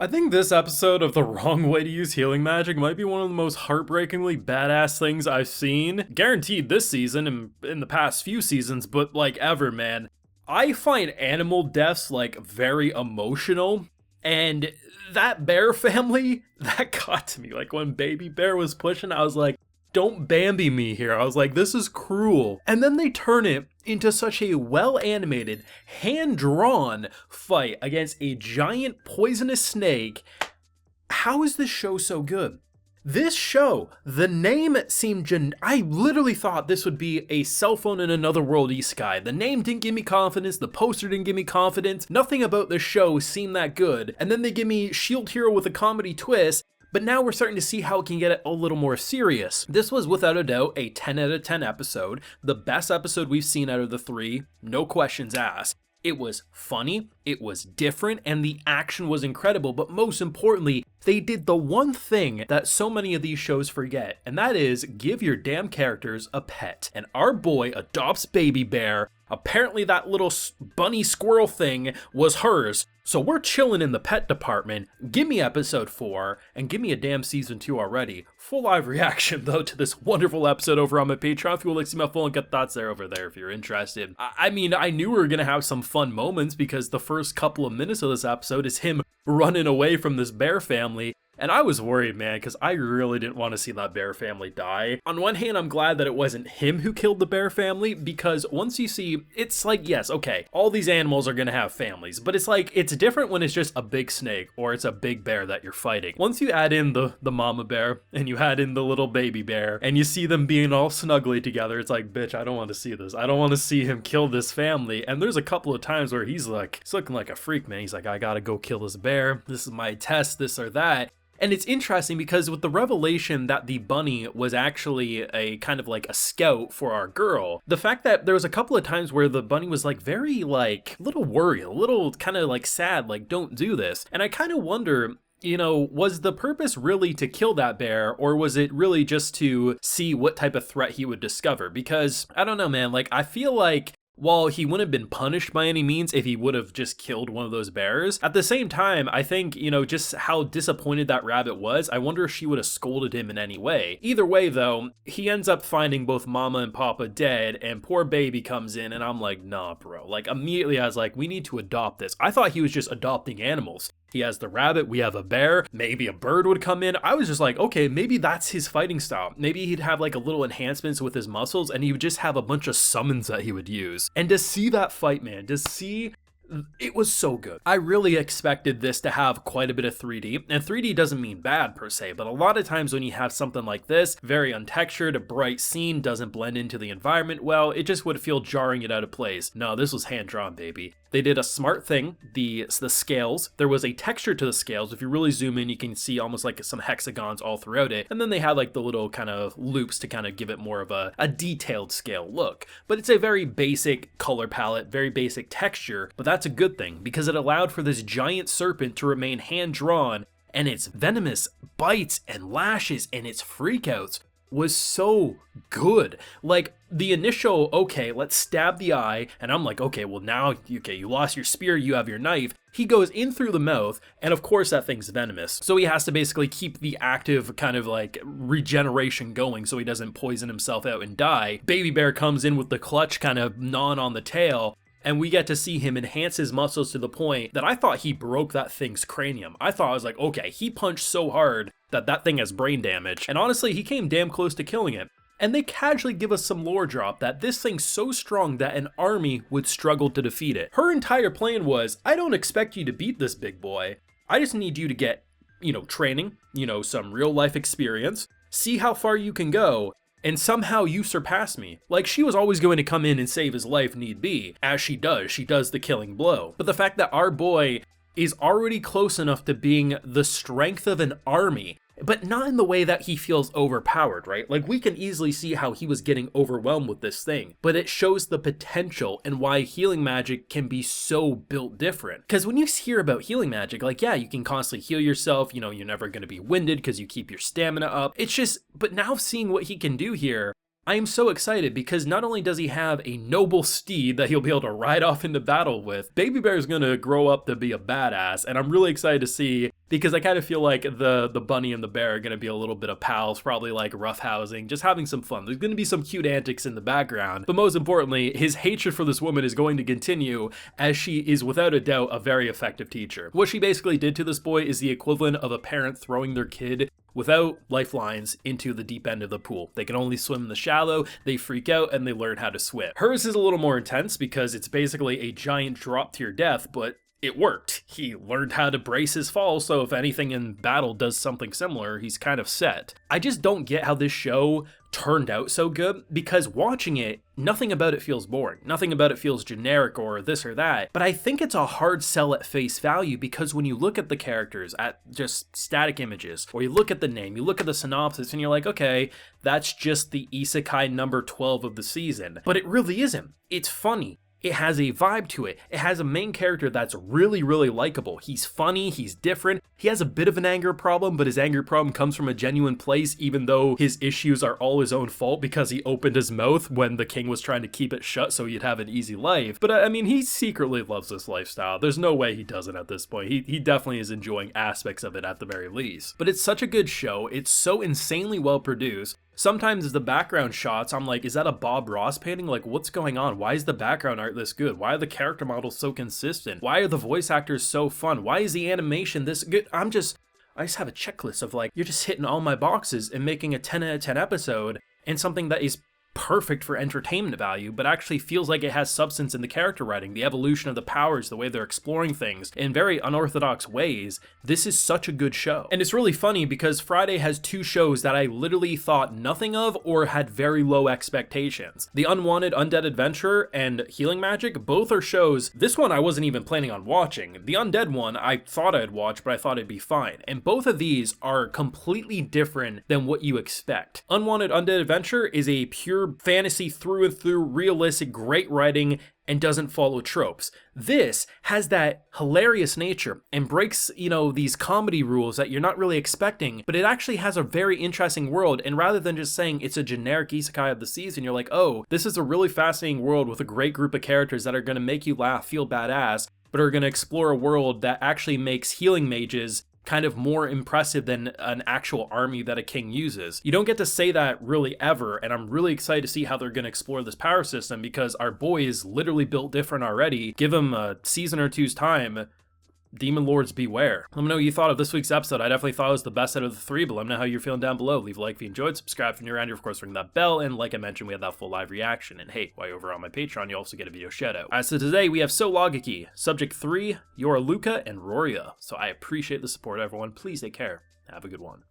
I think this episode of The Wrong Way to Use Healing Magic might be one of the most heartbreakingly badass things I've seen. Guaranteed this season and in the past few seasons, but like ever, man. I find animal deaths like very emotional. And that bear family, that got to me. Like when Baby Bear was pushing, I was like, don't Bambi me here. I was like, this is cruel. And then they turn it into such a well animated, hand drawn fight against a giant poisonous snake. How is this show so good? This show, the name seemed I literally thought this would be a cell phone in another world Isekai. The name didn't give me confidence, the poster didn't give me confidence, nothing about the show seemed that good. And then they give me Shield Hero with a comedy twist, but now we're starting to see how it can get a little more serious. This was without a doubt a 10 out of 10 episode, the best episode we've seen out of the three, no questions asked. It was funny, it was different, and the action was incredible, but most importantly, they did the one thing that so many of these shows forget, and that is give your damn characters a pet. And our boy adopts Baby Bear. Apparently that little bunny squirrel thing was hers, so we're chilling in the pet department. Give me episode 4, and give me a damn season 2 already. Full live reaction, though, to this wonderful episode over on my Patreon. If you would like to see my full and gut thoughts, there over there if you're interested. I mean, I knew we were going to have some fun moments because the first couple of minutes of this episode is him running away from this bear family. And I was worried, man, because I really didn't want to see that bear family die. On one hand, I'm glad that it wasn't him who killed the bear family, because once you see, it's like, yes, okay, all these animals are going to have families, but it's like, it's different when it's just a big snake or it's a big bear that you're fighting. Once you add in the mama bear and you add in the little baby bear and you see them being all snuggly together, it's like, bitch, I don't want to see this. I don't want to see him kill this family. And there's a couple of times where he's looking like a freak, man. He's like, I gotta go kill this bear. This is my test, this or that. And it's interesting because with the revelation that the bunny was actually a kind of like a scout for our girl, the fact that there was a couple of times where the bunny was like very like a little worried, a little kind of like sad, like don't do this. And I kind of wonder, you know, was the purpose really to kill that bear, or was it really just to see what type of threat he would discover? Because I don't know, man, like I feel like while he wouldn't have been punished by any means if he would have just killed one of those bears, at the same time, I think, you know, just how disappointed that rabbit was, I wonder if she would have scolded him in any way. Either way, though, he ends up finding both Mama and Papa dead, and poor baby comes in, and I'm like, nah, bro. Like, immediately I was like, we need to adopt this. I thought he was just adopting animals. He has the rabbit, we have a bear, maybe a bird would come in. I was just like, okay, maybe that's his fighting style. Maybe he'd have like a little enhancements with his muscles and he would just have a bunch of summons that he would use. And to see that fight, man, to see, it was so good. I really expected this to have quite a bit of 3D, and 3D doesn't mean bad per se, but a lot of times when you have something like this, very untextured, a bright scene, doesn't blend into the environment well, it just would feel jarring it out of place. No, this was hand-drawn, baby. They did a smart thing, the scales, there was a texture to the scales. If you really zoom in, you can see almost like some hexagons all throughout it, and then they had like the little kind of loops to kind of give it more of a detailed scale look. But it's a very basic color palette, very basic texture, but that's a good thing because it allowed for this giant serpent to remain hand-drawn, and its venomous bites and lashes and its freakouts was so good. Like the initial, okay, let's stab the eye, and I'm like, okay, well now, okay, you lost your spear, you have your knife. He goes in through the mouth, and of course that thing's venomous. So he has to basically keep the active kind of like regeneration going so he doesn't poison himself out and die. Baby Bear comes in with the clutch kind of gnawing on the tail, and we get to see him enhance his muscles to the point that I thought he broke that thing's cranium. I thought, I was like, okay, he punched so hard that that thing has brain damage. And honestly, he came damn close to killing it. And they casually give us some lore drop that this thing's so strong that an army would struggle to defeat it. Her entire plan was, I don't expect you to beat this big boy. I just need you to get, you know, training, you know, some real life experience, see how far you can go, and somehow you surpass me. Like, she was always going to come in and save his life need be, as she does the killing blow. But the fact that our boy is already close enough to being the strength of an army, but not in the way that he feels overpowered, right? Like, we can easily see how he was getting overwhelmed with this thing, but it shows the potential and why healing magic can be so built different. Because when you hear about healing magic, like, yeah, you can constantly heal yourself, you know, you're never going to be winded because you keep your stamina up. It's just, but now seeing what he can do here, I am so excited because not only does he have a noble steed that he'll be able to ride off into battle with, Baby Bear is going to grow up to be a badass, and I'm really excited to see because I kind of feel like the bunny and the bear are going to be a little bit of pals, probably like roughhousing, just having some fun. There's going to be some cute antics in the background, but most importantly, his hatred for this woman is going to continue, as she is without a doubt a very effective teacher. What she basically did to this boy is the equivalent of a parent throwing their kid without lifelines into the deep end of the pool. They can only swim in the shallow, they freak out, and they learn how to swim. Hers is a little more intense because it's basically a giant drop to your death, but it worked. He learned how to brace his fall, so if anything in battle does something similar, he's kind of set. I just don't get how this show turned out so good, because watching it, nothing about it feels boring. Nothing about it feels generic or this or that. But I think it's a hard sell at face value, because when you look at the characters at just static images, or you look at the name, you look at the synopsis, and you're like, okay, that's just the Isekai number 12 of the season. But it really isn't. It's funny. It has a vibe to it. It has a main character that's really, really likable. He's funny, he's different. He has a bit of an anger problem, but his anger problem comes from a genuine place, even though his issues are all his own fault because he opened his mouth when the king was trying to keep it shut so he'd have an easy life. But I mean, he secretly loves this lifestyle. There's no way he doesn't at this point. He definitely is enjoying aspects of it at the very least. But it's such a good show. It's so insanely well produced. Sometimes the background shots, I'm like, is that a Bob Ross painting? Like, what's going on? Why is the background art this good? Why are the character models so consistent? Why are the voice actors so fun? Why is the animation this good? I just have a checklist of like, you're just hitting all my boxes and making a 10 out of 10 episode and something that is perfect for entertainment value, but actually feels like it has substance in the character writing, the evolution of the powers, the way they're exploring things in very unorthodox ways. This is such a good show. And it's really funny because Friday has two shows that I literally thought nothing of or had very low expectations. The Unwanted Undead Adventurer and Healing Magic, both are shows. This one I wasn't even planning on watching. The Undead one I thought I'd watch, but I thought it'd be fine. And both of these are completely different than what you expect. Unwanted Undead Adventure is a pure fantasy through and through, realistic, great writing, and doesn't follow tropes. This has that hilarious nature and breaks, these comedy rules that you're not really expecting, but it actually has a very interesting world, and rather than just saying it's a generic isekai of the season, you're like, oh, this is a really fascinating world with a great group of characters that are going to make you laugh, feel badass, but are going to explore a world that actually makes healing mages kind of more impressive than an actual army that a king uses. You don't get to say that really ever, and I'm really excited to see how they're going to explore this power system, because our boy is literally built different already. Give him a season or two's time, Demon Lords beware. Let me know what you thought of this week's episode. I definitely thought it was the best out of the three, but let me know how you're feeling down below. Leave a like if you enjoyed, subscribe if you're around here, of course ring that bell, and like I mentioned, we had that full live reaction. And hey, while you're over on my Patreon, you also get a video shout out. As to today, we have So Logiki, Subject 3, Yoraluka, and Roria. So I appreciate the support, everyone. Please take care. Have a good one.